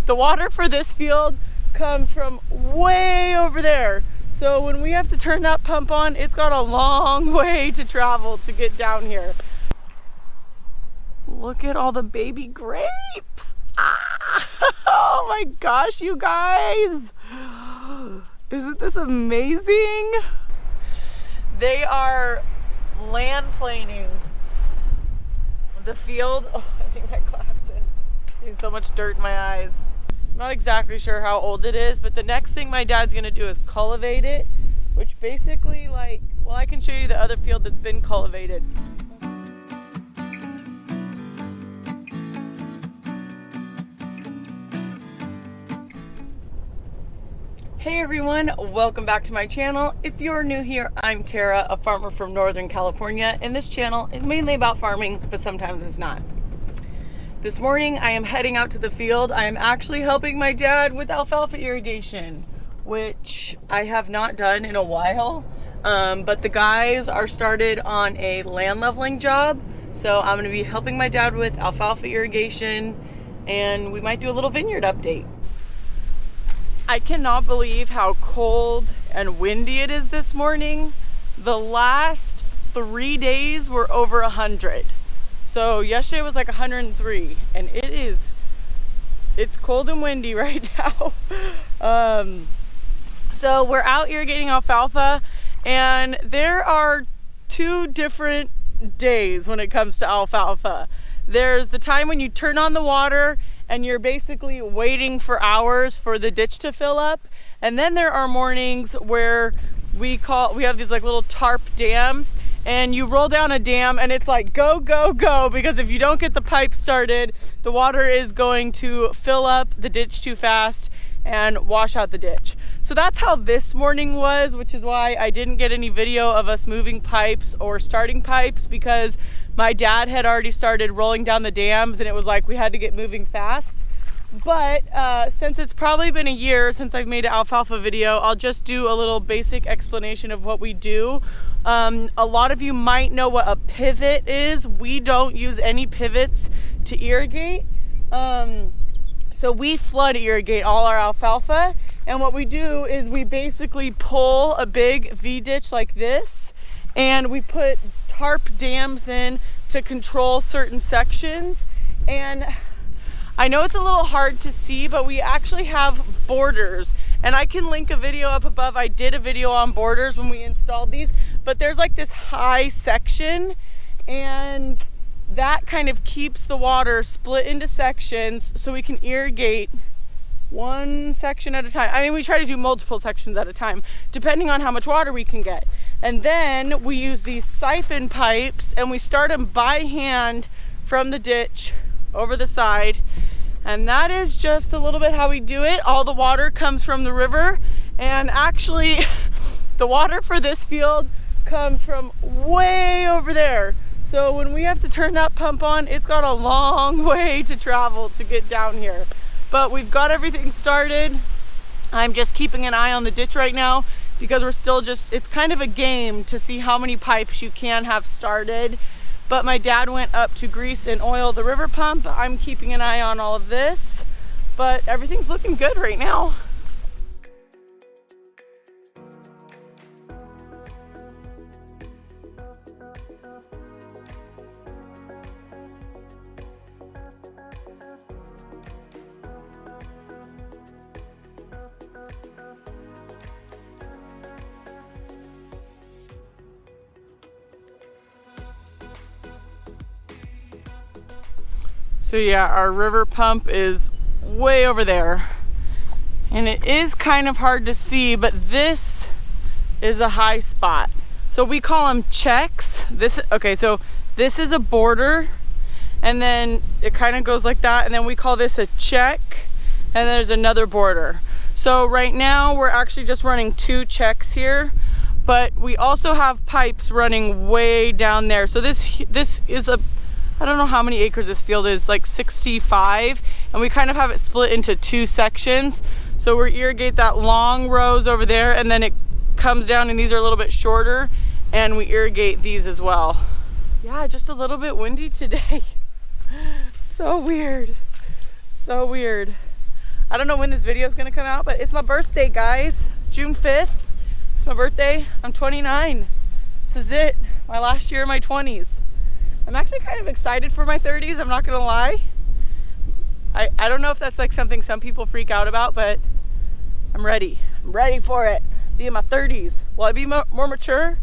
The water for this field comes from way over there. So when we have to turn that pump on, it's got a long way to travel to get down here. Look at all the baby grapes. Ah, oh my gosh, you guys. Isn't this amazing? They are land planing the field. Oh, I think my glasses. Getting so much dirt in my eyes. I'm not exactly sure how old it is, but the next thing my dad's gonna do is cultivate it, which basically well, I can show you the other field that's been cultivated. Hey everyone, welcome back to my channel. If you're new here, I'm Tara, a farmer from Northern California, and this channel is mainly about farming, but sometimes it's not. This morning I am heading out to the field. I am actually helping my dad with alfalfa irrigation, which I have not done in a while, but the guys are started on a land leveling job, so I'm going to be helping my dad with alfalfa irrigation, and we might do a little vineyard update. I cannot believe how cold and windy it is this morning. The last 3 days were over 100. So yesterday was like 103, and it's cold and windy right now. So we're out irrigating alfalfa, and there are two different days when it comes to alfalfa. There's the time when you turn on the water and you're basically waiting for hours for the ditch to fill up. And then there are mornings where we have these like little tarp dams, and you roll down a dam and it's like go, go, go, because if you don't get the pipe started, the water is going to fill up the ditch too fast and wash out the ditch. So that's how this morning was, which is why I didn't get any video of us moving pipes or starting pipes, because my dad had already started rolling down the dams and it was like we had to get moving fast. But since it's probably been a year since I've made an alfalfa video, I'll just do a little basic explanation of what we do. A lot of you might know what a pivot is. We don't use any pivots to irrigate. So we flood irrigate all our alfalfa. And what we do is we basically pull a big V-ditch like this, and we put tarp dams in to control certain sections. And I know it's a little hard to see, but we actually have borders, and I can link a video up above. I did a video on borders when we installed these, but there's like this high section, and that kind of keeps the water split into sections so we can irrigate one section at a time. I mean, we try to do multiple sections at a time, depending on how much water we can get. And then we use these siphon pipes, and we start them by hand from the ditch over the side. And that is just a little bit how we do it. All the water comes from the river, and actually the water for this field comes from way over there. So when we have to turn that pump on, it's got a long way to travel to get down here. But we've got everything started. I'm just keeping an eye on the ditch right now, because we're still it's kind of a game to see how many pipes you can have started. But my dad went up to grease and oil the river pump. I'm keeping an eye on all of this, but everything's looking good right now. So yeah, our river pump is way over there, and it is kind of hard to see, but this is a high spot. So we call them checks. So this is a border, and then it kind of goes like that, and then we call this a check, and there's another border. So right now we're actually just running 2 checks here, but we also have pipes running way down there. So this is I don't know how many acres this field is, like 65, and we kind of have it split into 2 sections. So we irrigate that long rows over there, and then it comes down, and these are a little bit shorter, and we irrigate these as well. Yeah, just a little bit windy today. So weird, so weird. I don't know when this video is gonna come out, but it's my birthday, guys. June 5th. It's my birthday. I'm 29. This is it. My last year of my 20s. I'm actually kind of excited for my 30s, I'm not gonna lie. I don't know if that's like something some people freak out about, but I'm ready. I'm ready for it. Be in my 30s. Will I be more mature?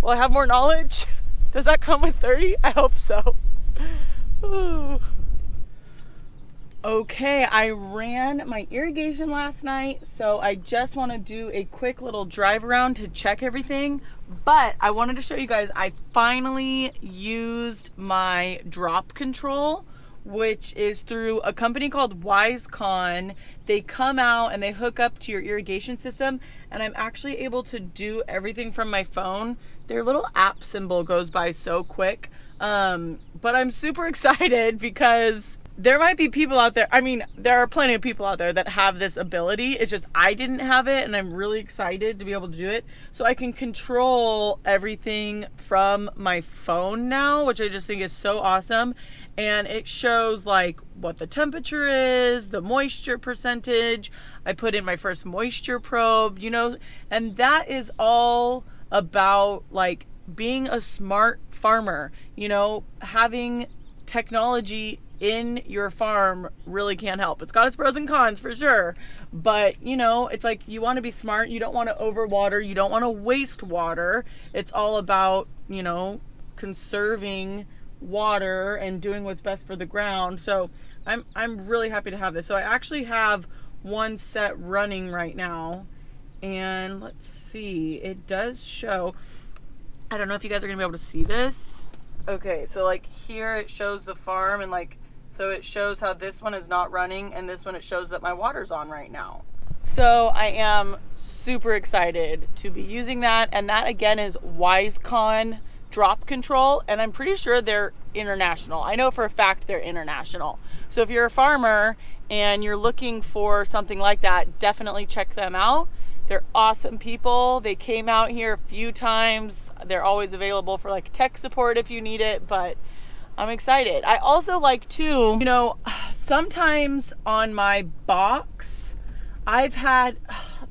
Will I have more knowledge? Does that come with 30? I hope so. Ooh. Okay, I ran my irrigation last night, so I just want to do a quick little drive around to check everything. But I wanted to show you guys, I finally used my drop control, which is through a company called WiseCon. They come out and they hook up to your irrigation system, and I'm actually able to do everything from my phone. Their little app symbol goes by so quick, but I'm super excited because there might be people out there, I mean, there are plenty of people out there that have this ability. It's just I didn't have it, and I'm really excited to be able to do it. So I can control everything from my phone now, which I just think is so awesome. And it shows like what the temperature is, the moisture percentage. I put in my first moisture probe, you know, and that is all about like being a smart farmer. You know, having technology in your farm really can help. It's got its pros and cons for sure, but you know, it's like you want to be smart. You don't want to overwater. You don't want to waste water. It's all about, you know, conserving water and doing what's best for the ground. So I'm really happy to have this. So I actually have one set running right now, and let's see, it does show, I don't know if you guys are gonna be able to see this. Okay, so like here it shows the farm, and like, so it shows how this one is not running, and this one it shows that my water's on right now. So I am super excited to be using that, and that again is WiseCon drop control, and I'm pretty sure they're international. I know for a fact they're international. So if you're a farmer and you're looking for something like that, definitely check them out. They're awesome people. They came out here a few times. They're always available for like tech support if you need it, but I'm excited. I also like to, you know, sometimes on my box, I've had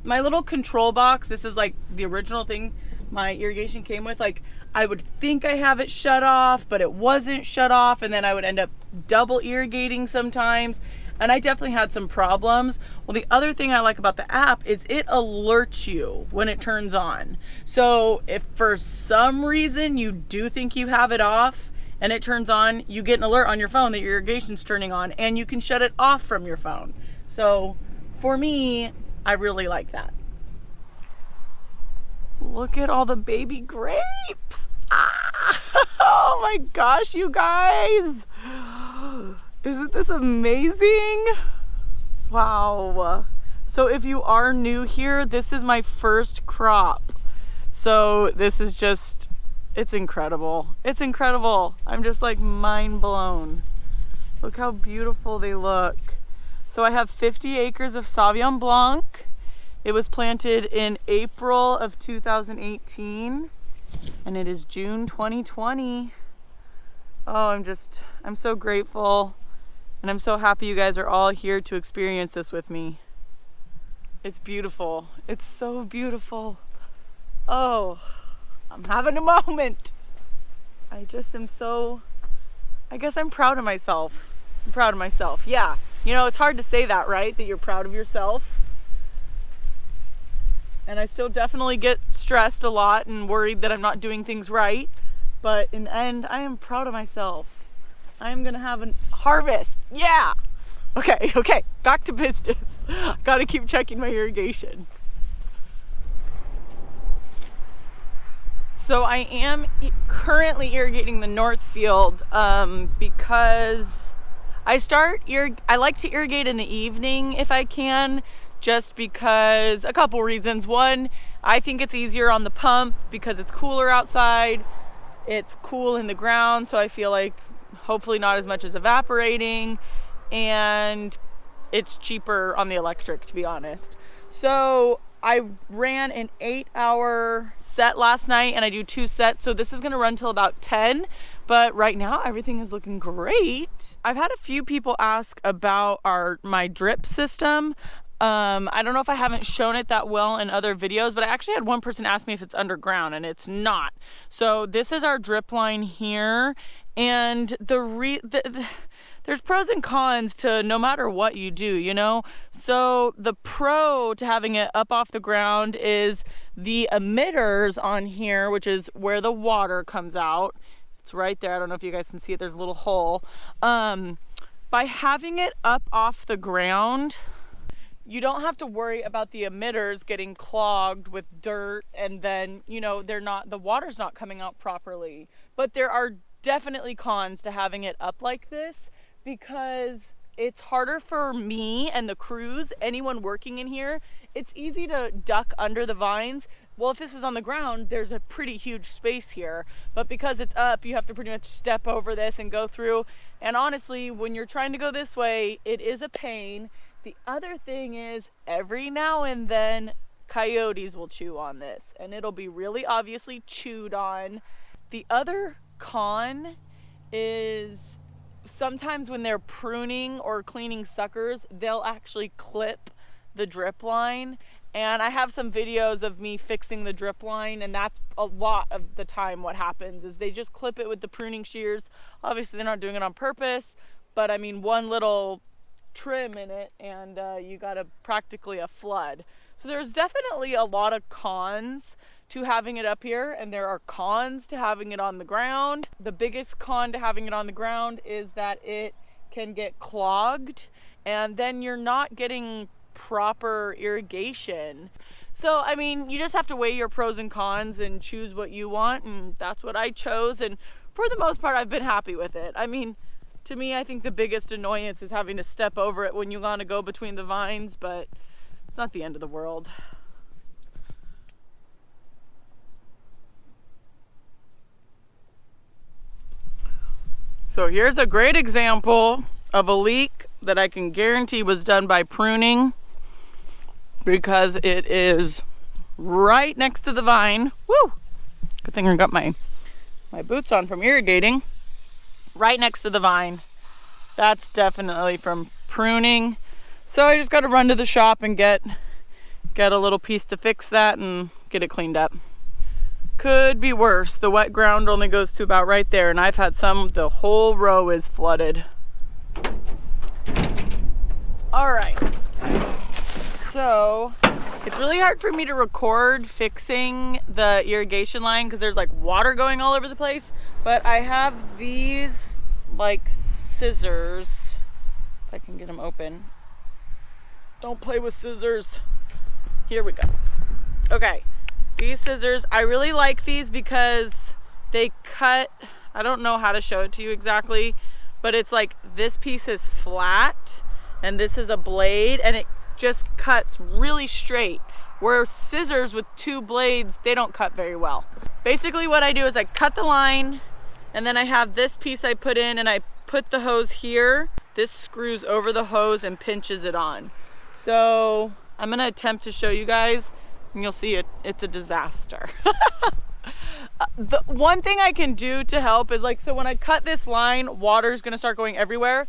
my little control box. This is like the original thing my irrigation came with. Like, I would think I have it shut off, but it wasn't shut off, and then I would end up double irrigating sometimes, and I definitely had some problems. Well, the other thing I like about the app is it alerts you when it turns on. So if for some reason you do think you have it off and it turns on, you get an alert on your phone that your irrigation's turning on, and you can shut it off from your phone. So for me, I really like that. Look at all the baby grapes. Ah, oh my gosh, you guys. Isn't this amazing? Wow. So if you are new here, this is my first crop. So this is just, it's incredible. It's incredible. I'm just like mind blown. Look how beautiful they look. So I have 50 acres of Sauvignon Blanc. It was planted in April of 2018, and it is June 2020. Oh, I'm so grateful, and I'm so happy you guys are all here to experience this with me. It's beautiful. It's so beautiful. Oh, I'm having a moment. I just am so, I guess I'm proud of myself. I'm proud of myself. Yeah, you know, it's hard to say that, right? That you're proud of yourself. And I still definitely get stressed a lot and worried that I'm not doing things right. But in the end, I am proud of myself. I am gonna have a harvest. Yeah! Okay, back to business. Gotta keep checking my irrigation. So I am currently irrigating the north field because I like to irrigate in the evening if I can, just because a couple reasons. One, I think it's easier on the pump because it's cooler outside. It's cool in the ground, so I feel like hopefully not as much as evaporating, and it's cheaper on the electric, to be honest. So I ran an 8-hour set last night, and I do 2 sets, so this is gonna run till about 10, But right now everything is looking great. I've had a few people ask about my drip system. I don't know if I haven't shown it that well in other videos, but I actually had one person ask me if it's underground, and it's not. So this is our drip line here, and there's pros and cons to no matter what you do, you know? So the pro to having it up off the ground is the emitters on here, which is where the water comes out. It's right there. I don't know if you guys can see it. There's a little hole. By having it up off the ground, you don't have to worry about the emitters getting clogged with dirt, and then, you know, the water's not coming out properly. But there are definitely cons to having it up like this, because it's harder for me and the crews, anyone working in here. It's easy to duck under the vines. Well, if this was on the ground, there's a pretty huge space here, but because it's up, you have to pretty much step over this and go through. And honestly, when you're trying to go this way, it is a pain. The other thing is, every now and then, coyotes will chew on this, and it'll be really obviously chewed on. The other con is sometimes when they're pruning or cleaning suckers, they'll actually clip the drip line. And I have some videos of me fixing the drip line, and that's a lot of the time what happens is they just clip it with the pruning shears. Obviously they're not doing it on purpose, but I mean, one little trim in it and you got practically a flood. So there's definitely a lot of cons to having it up here, and there are cons to having it on the ground. The biggest con to having it on the ground is that it can get clogged, and then you're not getting proper irrigation. So I mean, you just have to weigh your pros and cons and choose what you want, and that's what I chose, and for the most part I've been happy with it. I mean, to me, I think the biggest annoyance is having to step over it when you want to go between the vines, but it's not the end of the world. So here's a great example of a leak that I can guarantee was done by pruning, because it is right next to the vine. Woo! Good thing I got my boots on from irrigating. Right next to the vine. That's definitely from pruning. So I just got to run to the shop and get a little piece to fix that and get it cleaned up. Could be worse. The wet ground only goes to about right there, and I've had the whole row is flooded. All right. So it's really hard for me to record fixing the irrigation line because there's like water going all over the place, but I have these like scissors, if I can get them open. Don't play with scissors. Here we go. Okay, these scissors, I really like these because they cut, I don't know how to show it to you exactly, but it's like this piece is flat and this is a blade, and it just cuts really straight, where scissors with two blades, they don't cut very well. Basically what I do is I cut the line, and then I have this piece I put in, and I put the hose here. This screws over the hose and pinches it on. So I'm gonna attempt to show you guys, and you'll see it's a disaster. The one thing I can do to help is like, so when I cut this line, water's gonna start going everywhere.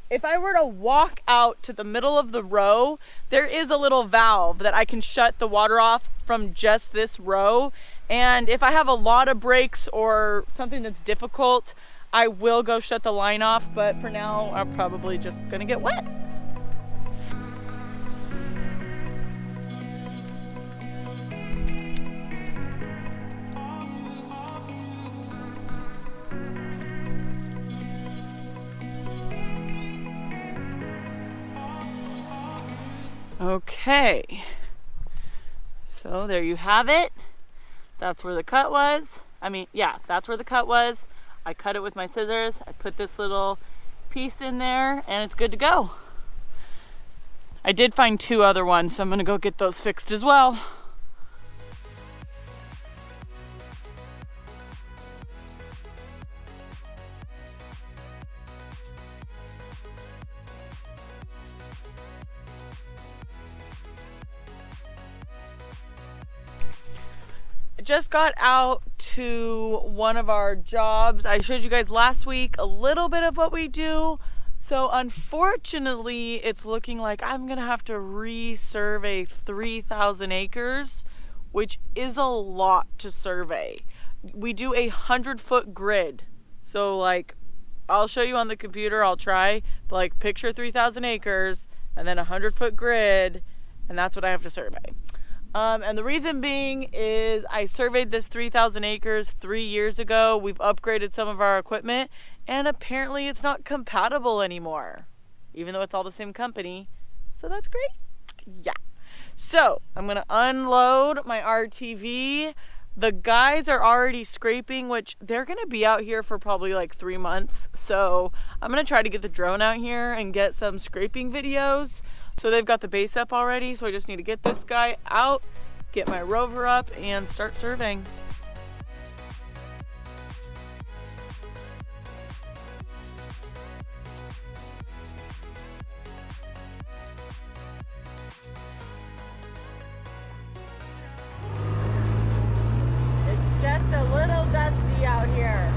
If I were to walk out to the middle of the row, there is a little valve that I can shut the water off from just this row. And if I have a lot of breaks or something that's difficult, I will go shut the line off. But for now, I'm probably just gonna get wet. Okay, so there you have it. That's where the cut was. That's where the cut was. I cut it with my scissors. I put this little piece in there and it's good to go. I did find two other ones, so I'm gonna go get those fixed as well. just got out to one of our jobs. I showed you guys last week a little bit of what we do. So unfortunately, it's looking like I'm gonna have to resurvey 3,000 acres, which is a lot to survey. We do a 100-foot grid. So like, I'll show you on the computer, I'll try, but like picture 3,000 acres and then a 100-foot grid, and that's what I have to survey. And the reason being is I surveyed this 3,000 acres 3 years ago. We've upgraded some of our equipment, and apparently it's not compatible anymore, even though it's all the same company. So that's great. Yeah. So I'm gonna unload my RTV. The guys are already scraping, which they're gonna be out here for probably like 3 months. So I'm gonna try to get the drone out here and get some scraping videos. So they've got the base up already, so I just need to get this guy out, get my rover up, and start surveying. It's just a little dusty out here.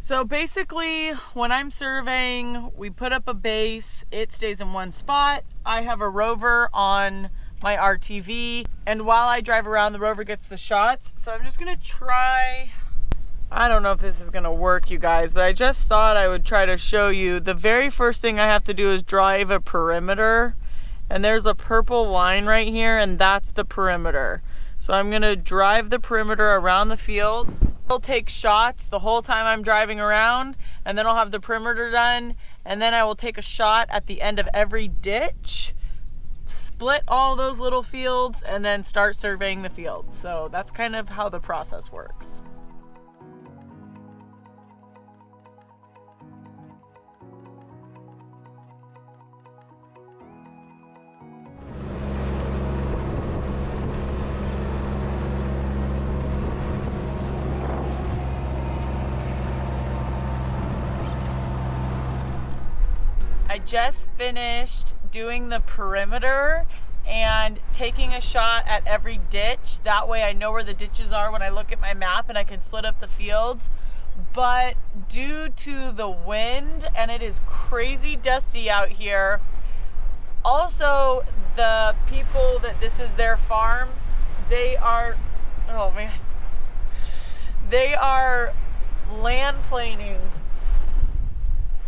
So basically, when I'm surveying, we put up a base, it stays in one spot. I have a rover on my RTV, and while I drive around, the rover gets the shots. So I'm just gonna try, I don't know if this is gonna work, you guys, but I just thought I would try to show you. The very first thing I have to do is drive a perimeter, and there's a purple line right here, and that's the perimeter. So I'm gonna drive the perimeter around the field. I'll take shots the whole time I'm driving around, and then I'll have the perimeter done, and then I will take a shot at the end of every ditch, split all those little fields, and then start surveying the field. So that's kind of how the process works. I just finished doing the perimeter and taking a shot at every ditch. That way I know where the ditches are when I look at my map, and I can split up the fields. But due to the wind, and it is crazy dusty out here, also the people that this is their farm, they are, oh man, they are land planing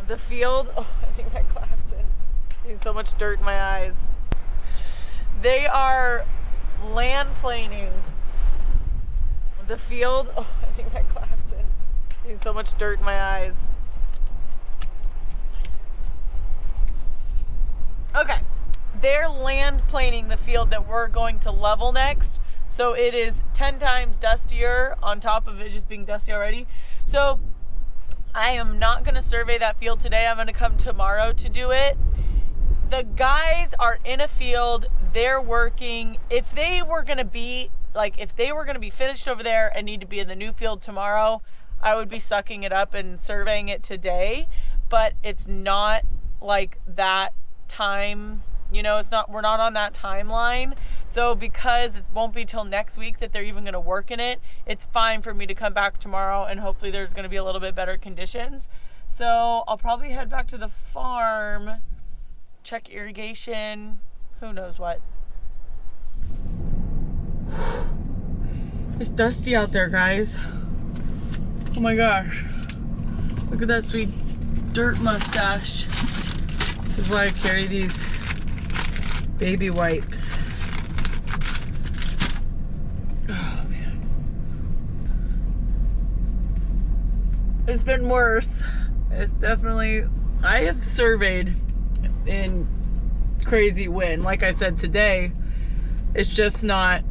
the field. Oh, I think my glasses. Getting so much dirt in my eyes. They are land planing the field. Oh, I think my glasses. Getting so much dirt in my eyes. Okay, they're land planing the field that we're going to level next. So it is 10 times dustier on top of it just being dusty already. So I am not going to survey that field today. I'm going to come tomorrow to do it. The guys are in a field, they're working. If they were going to be finished over there and need to be in the new field tomorrow, I would be sucking it up and surveying it today. But it's not like that time, you know, we're not on that timeline. So because it won't be till next week that they're even going to work in it, it's fine for me to come back tomorrow, and hopefully there's going to be a little bit better conditions. So I'll probably head back to the farm, check irrigation, who knows what. It's dusty out there, guys. Oh my gosh. Look at that sweet dirt mustache. This is why I carry these baby wipes. Oh man. It's been worse. It's definitely, I have surveyed in crazy wind. Like I said today, it's just not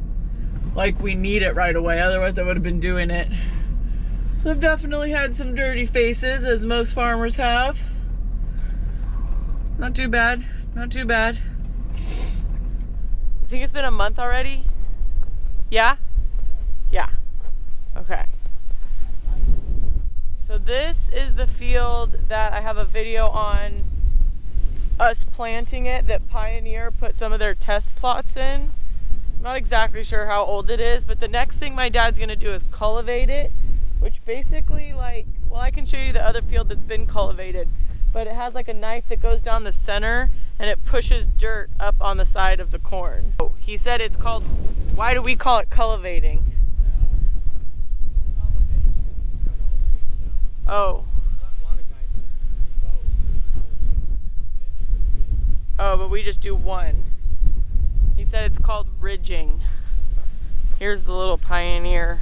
like we need it right away. Otherwise I would have been doing it. So I've definitely had some dirty faces, as most farmers have. Not too bad. Not too bad. You think it's been a month already? Yeah? Yeah. Okay. So this is the field that I have a video on us planting it, that Pioneer put some of their test plots in. I'm not exactly sure how old it is, but the next thing my dad's gonna do is cultivate it, which basically, like, well, I can show you the other field that's been cultivated, but it has like a knife that goes down the center and it pushes dirt up on the side of the corn. He said it's called, why do we call it cultivating? Oh. Oh, but we just do one. He said it's called ridging. Here's the little Pioneer.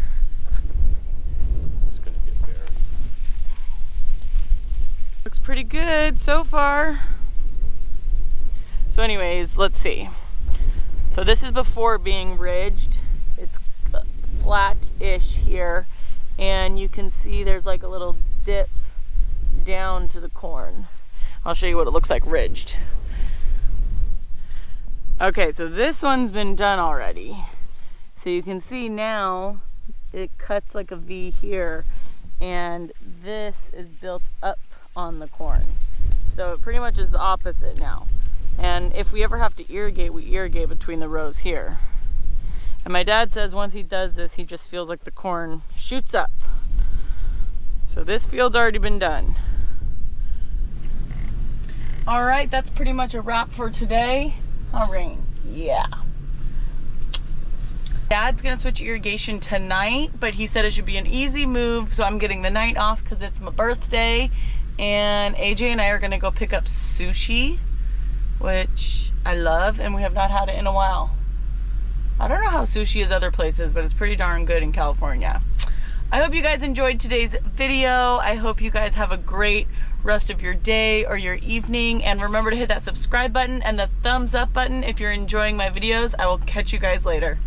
It's gonna get buried. Looks pretty good so far. So anyways, let's see. So this is before being ridged. It's flat-ish here. And you can see there's like a little dip down to the corn. I'll show you what it looks like ridged. Okay, so this one's been done already. So you can see now it cuts like a V here, and this is built up on the corn. So it pretty much is the opposite now. And if we ever have to irrigate, we irrigate between the rows here. And my dad says once he does this, he just feels like the corn shoots up. So this field's already been done. All right, that's pretty much a wrap for today. Huh, Rain? Yeah. Dad's gonna switch irrigation tonight, but he said it should be an easy move, so I'm getting the night off because it's my birthday. And AJ and I are gonna go pick up sushi, which I love, and we have not had it in a while. I don't know how sushi is other places, but it's pretty darn good in California. I hope you guys enjoyed today's video. I hope you guys have a great rest of your day or your evening. And remember to hit that subscribe button and the thumbs up button if you're enjoying my videos. I will catch you guys later.